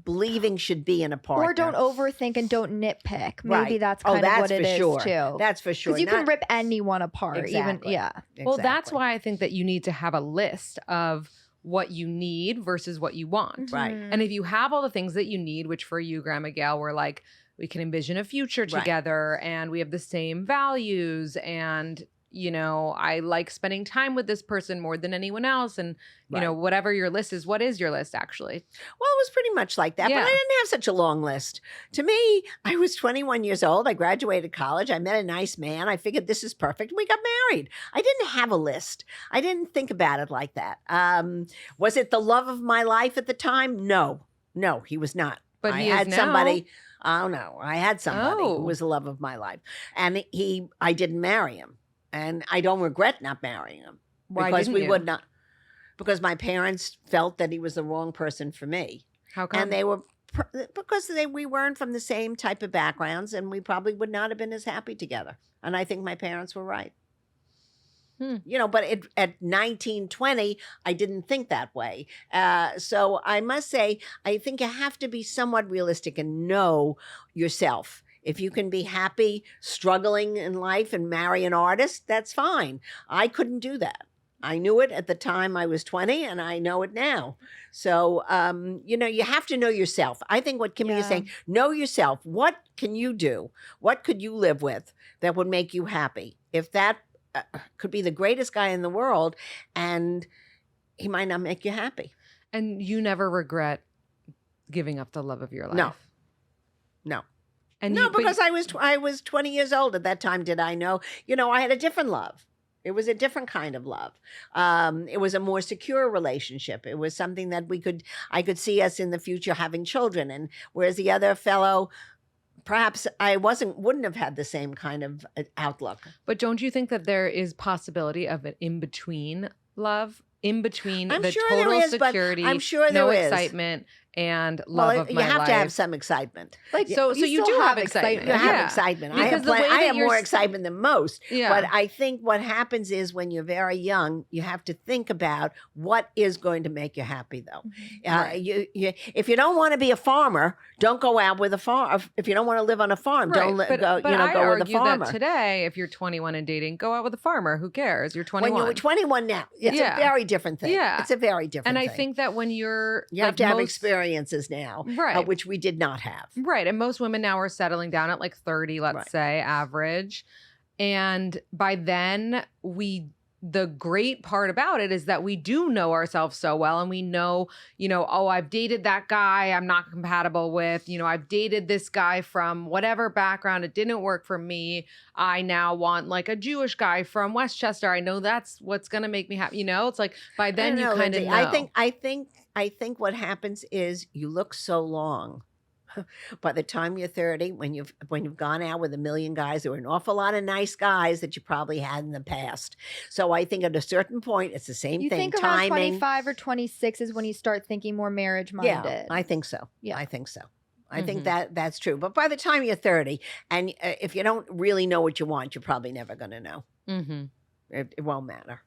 Speaker 3: believing should be in a partner.
Speaker 2: Or don't overthink and don't nitpick. Maybe
Speaker 3: Right.
Speaker 2: that's kind of what it is
Speaker 3: sure.
Speaker 2: too.
Speaker 3: That's for sure.
Speaker 2: Because you can rip anyone apart.
Speaker 3: Exactly.
Speaker 2: Even
Speaker 1: Well, that's
Speaker 3: Exactly.
Speaker 1: why I think that you need to have a list of what you need versus what you want.
Speaker 3: Right.
Speaker 1: And if you have all the things that you need, which for you, Grandma Gail, were like, we can envision a future
Speaker 3: Right.
Speaker 1: together and we have the same values and, you know, I like spending time with this person more than anyone else. And, you know, whatever your list is, what is your list actually?
Speaker 3: Well, it was pretty much like that,
Speaker 1: Yeah.
Speaker 3: but I didn't have such a long list. To me, I was 21 years old. I graduated college. I met a nice man. I figured this is perfect. We got married. I didn't have a list. I didn't think about it like that. Was it the love of my life at the time? No, he was not.
Speaker 1: But
Speaker 3: I
Speaker 1: he is
Speaker 3: had
Speaker 1: now.
Speaker 3: somebody. Oh no, I had somebody
Speaker 1: Oh.
Speaker 3: who was the love of my life, and I didn't marry him, and I don't regret not marrying him
Speaker 1: Why
Speaker 3: because
Speaker 1: didn't
Speaker 3: we
Speaker 1: you?
Speaker 3: would not. Because my parents felt that he was the wrong person for me.
Speaker 1: How come?
Speaker 3: And they were because we weren't from the same type of backgrounds, and we probably would not have been as happy together. And I think my parents were right. You know, but at 19, 20, I didn't think that way. So I must say, I think you have to be somewhat realistic and know yourself. If you can be happy struggling in life and marry an artist, that's fine. I couldn't do that. I knew it at the time I was 20 and I know it now. So, you know, you have to know yourself. I think what Kimmy is saying, know yourself. What can you do? What could you live with that would make you happy? If that could be the greatest guy in the world and he might not make you happy.
Speaker 1: And you never regret giving up the love of your life?
Speaker 3: No.
Speaker 1: And
Speaker 3: No,
Speaker 1: but
Speaker 3: because I was 20 years old at that time. Did I know? You know, I had a different love. It was a different kind of love. It was a more secure relationship. It was something that I could see us in the future having children. And whereas the other fellow, perhaps I wouldn't have had the same kind of outlook.
Speaker 1: But don't you think that there is possibility of an in-between love? In between
Speaker 3: I'm
Speaker 1: the
Speaker 3: sure there
Speaker 1: total
Speaker 3: is, but
Speaker 1: security,
Speaker 3: I'm sure
Speaker 1: no
Speaker 3: there is.
Speaker 1: excitement, and love of
Speaker 3: you
Speaker 1: my
Speaker 3: have
Speaker 1: life.
Speaker 3: to have some excitement.
Speaker 2: Like
Speaker 1: So you
Speaker 2: still
Speaker 1: do have excitement.
Speaker 3: You have
Speaker 1: Yeah.
Speaker 3: excitement.
Speaker 1: Because the way
Speaker 3: I
Speaker 1: that
Speaker 3: have
Speaker 1: you're
Speaker 3: more
Speaker 1: s-
Speaker 3: excitement than most.
Speaker 1: Yeah.
Speaker 3: But I think what happens is when you're very young, you have to think about what is going to make you happy, though.
Speaker 1: Right.
Speaker 3: If you don't want to be a farmer, don't go out with a farm. If you don't want to live on a farm, don't
Speaker 1: but
Speaker 3: go.
Speaker 1: I
Speaker 3: Go with a
Speaker 1: argue
Speaker 3: farmer.
Speaker 1: that today, if you're 21 and dating, go out with a farmer. Who cares? You're 21.
Speaker 3: When you're 21 now, it's
Speaker 1: Yeah.
Speaker 3: a very different thing.
Speaker 1: Yeah.
Speaker 3: It's a very different
Speaker 1: and
Speaker 3: thing.
Speaker 1: I think that when you're
Speaker 3: you have
Speaker 1: like
Speaker 3: to have
Speaker 1: most-
Speaker 3: experiences now,
Speaker 1: Right.
Speaker 3: which we did not have.
Speaker 1: Right. And most women now are settling down at like 30, let's
Speaker 3: Right.
Speaker 1: say, average. And by then, the great part about it is that we do know ourselves so well and we know, oh, I've dated that guy I'm not compatible with. I've dated this guy from whatever background. It didn't work for me. I now want like a Jewish guy from Westchester. I know that's what's going to make me happy. It's like by then you kind of
Speaker 3: Lindsay.
Speaker 1: know.
Speaker 3: I think what happens is you look so long. By the time you're 30, when you've gone out with a million guys, there were an awful lot of nice guys that you probably had in the past. So I think at a certain point, it's the same
Speaker 2: You
Speaker 3: thing.
Speaker 2: think around
Speaker 3: Timing.
Speaker 2: 25 or 26 is when you start thinking more marriage minded.
Speaker 3: Yeah, I think so.
Speaker 2: Yeah.
Speaker 3: I think so. I think that's true. But by the time you're 30, and if you don't really know what you want, you're probably never going to know.
Speaker 1: Mm-hmm.
Speaker 3: It won't matter.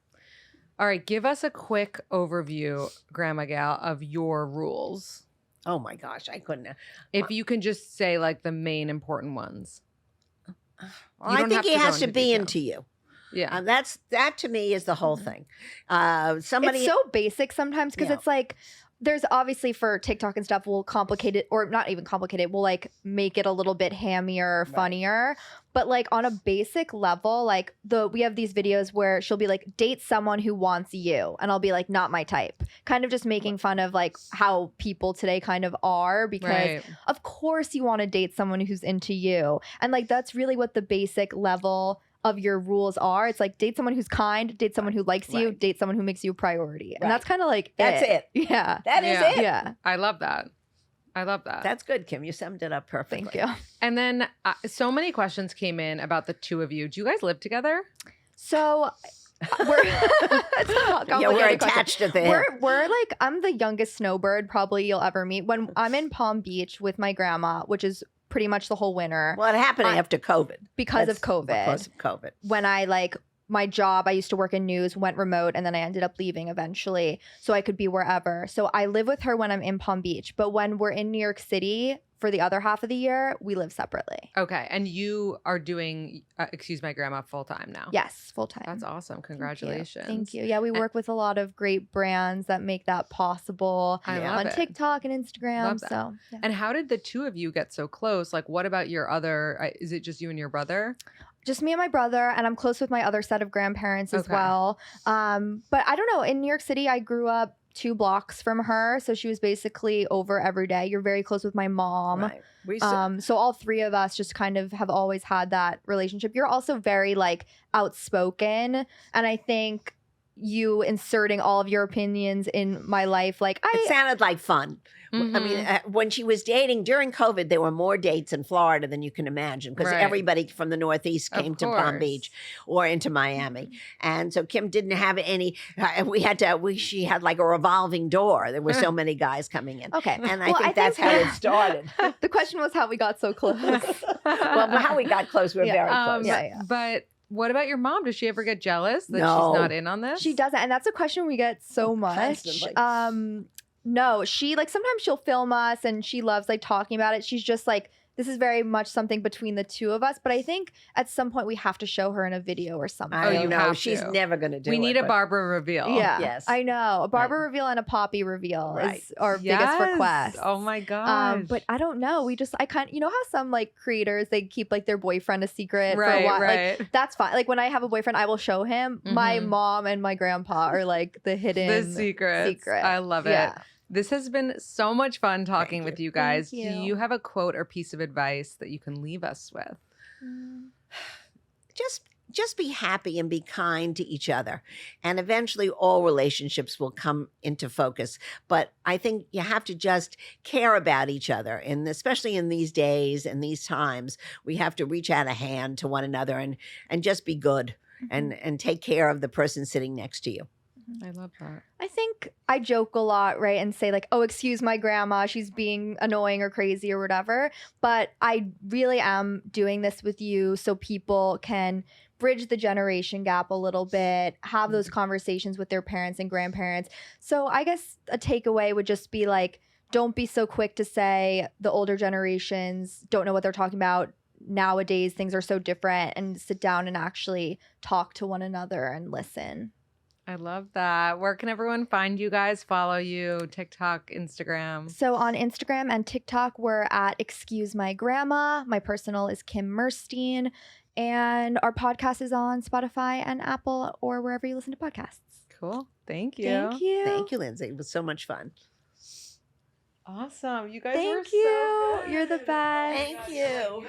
Speaker 1: All right. Give us a quick overview, Grandma Gal, of your rules.
Speaker 3: Oh my gosh, I couldn't.
Speaker 1: If you can just say like the main important ones.
Speaker 3: Well,
Speaker 1: You
Speaker 3: I
Speaker 1: don't
Speaker 3: think
Speaker 1: have
Speaker 3: he
Speaker 1: to go
Speaker 3: has to
Speaker 1: into
Speaker 3: be
Speaker 1: detail.
Speaker 3: into you.
Speaker 1: Yeah.
Speaker 3: That to me is the whole thing. Somebody
Speaker 2: It's so basic sometimes because
Speaker 3: Yeah.
Speaker 2: it's like, there's obviously for TikTok and stuff, we'll complicate it, or not even complicate it, we'll like make it a little bit hammier, funnier. But like on a basic level, like we have these videos where she'll be like, date someone who wants you. And I'll be like, not my type. Kind of just making fun of like how people today kind of are, because of course you want to date someone who's into you. And like that's really what the basic level of your rules are. It's like date someone who's kind, date someone who likes you, date someone who makes you a priority. And that's kind of like
Speaker 3: that's it.
Speaker 2: Yeah.
Speaker 3: That is it.
Speaker 2: Yeah.
Speaker 1: I love that. I love that.
Speaker 3: That's good, Kim. You summed it up perfectly.
Speaker 2: Thank you.
Speaker 1: And then so many questions came in about the two of you. Do you guys live together?
Speaker 2: So we're it's a
Speaker 3: yeah, we're
Speaker 2: complicated question.
Speaker 3: attached to the
Speaker 2: We're like, I'm the youngest snowbird probably you'll ever meet. When I'm in Palm Beach with my grandma, which is pretty much the whole winter.
Speaker 3: Well, it happened after COVID.
Speaker 2: Because of COVID.
Speaker 3: Because of COVID.
Speaker 2: When I like my job, I used to work in news, went remote, and then I ended up leaving eventually so I could be wherever. So I live with her when I'm in Palm Beach. But when we're in New York City for the other half of the year, we live separately.
Speaker 1: Okay. And you are doing, Excuse My Grandma full time now?
Speaker 2: Yes, full time.
Speaker 1: That's awesome. Congratulations.
Speaker 2: Thank you. Yeah, we work with a lot of great brands that make that possible
Speaker 1: love
Speaker 2: on
Speaker 1: it.
Speaker 2: TikTok and Instagram.
Speaker 1: Love that.
Speaker 2: So, yeah.
Speaker 1: And how did the two of you get so close? Like, what about your other, is it just you and your brother?
Speaker 2: Just me and my brother, and I'm close with my other set of grandparents as well. But I don't know. In New York City, I grew up 2 blocks from her, so she was basically over every day. You're very close with my mom.
Speaker 3: Right.
Speaker 2: So all 3 of us just kind of have always had that relationship. You're also very like outspoken, and I think you inserting all of your opinions in my life, like
Speaker 3: it sounded like fun.
Speaker 1: Mm-hmm.
Speaker 3: I mean, when she was dating during COVID, there were more dates in Florida than you can imagine, because everybody from the Northeast came to Palm Beach or into Miami. And so Kim didn't have any, she had like a revolving door. There were so many guys coming in.
Speaker 2: Okay.
Speaker 3: And I think that's how it started.
Speaker 2: The question was how we got so close.
Speaker 3: Well, how we got close, we're very close.
Speaker 1: But what about your mom? Does she ever get jealous that
Speaker 3: No.
Speaker 1: she's not in on this?
Speaker 2: She doesn't. And that's a question we get so much.
Speaker 3: Constantly.
Speaker 2: No, she like sometimes she'll film us and she loves like talking about it. She's just like, this is very much something between the two of us. But I think at some point we have to show her in a video or something.
Speaker 3: I know.
Speaker 1: have
Speaker 3: She's
Speaker 1: to.
Speaker 3: never going to do it.
Speaker 1: We need a
Speaker 3: but-
Speaker 1: Barbara reveal.
Speaker 2: Yeah.
Speaker 3: Yes.
Speaker 2: I know. A Barbara reveal and a Poppy reveal is our biggest
Speaker 1: Yes.
Speaker 2: request.
Speaker 1: Oh my gosh.
Speaker 2: But I don't know. We just, you know how some like creators, they keep like their boyfriend a secret for a
Speaker 1: Right,
Speaker 2: while.
Speaker 1: right.
Speaker 2: Like that's fine. Like when I have a boyfriend, I will show him. My
Speaker 1: Mhm.
Speaker 2: mom and my grandpa are like the hidden
Speaker 1: The secret. I love it.
Speaker 2: Yeah.
Speaker 1: This has been so much fun talking with you guys.
Speaker 2: Thank
Speaker 1: Do
Speaker 2: you.
Speaker 1: you have a quote or piece of advice that you can leave us with?
Speaker 3: Just be happy and be kind to each other. And eventually all relationships will come into focus. But I think you have to just care about each other. And especially in these days and these times, we have to reach out a hand to one another and just be good and take care of the person sitting next to you.
Speaker 1: I love that.
Speaker 2: I think I joke a lot, right? And say like, oh, excuse my grandma, she's being annoying or crazy or whatever. But I really am doing this with you so people can bridge the generation gap a little bit, have those conversations with their parents and grandparents. So I guess a takeaway would just be like, don't be so quick to say the older generations don't know what they're talking about. Nowadays, things are so different, and sit down and actually talk to one another and listen.
Speaker 1: I love that. Where can everyone find you guys? Follow you, TikTok, Instagram.
Speaker 2: So on Instagram and TikTok, we're at Excuse My Grandma. My personal is Kim Merstein. And our podcast is on Spotify and Apple or wherever you listen to podcasts.
Speaker 1: Cool. Thank you.
Speaker 2: Thank you.
Speaker 3: Thank you, Lindsay. It was so much fun.
Speaker 1: Awesome. You guys were
Speaker 2: Thank
Speaker 1: so
Speaker 2: you.
Speaker 1: good.
Speaker 2: You're the best.
Speaker 3: Thank you.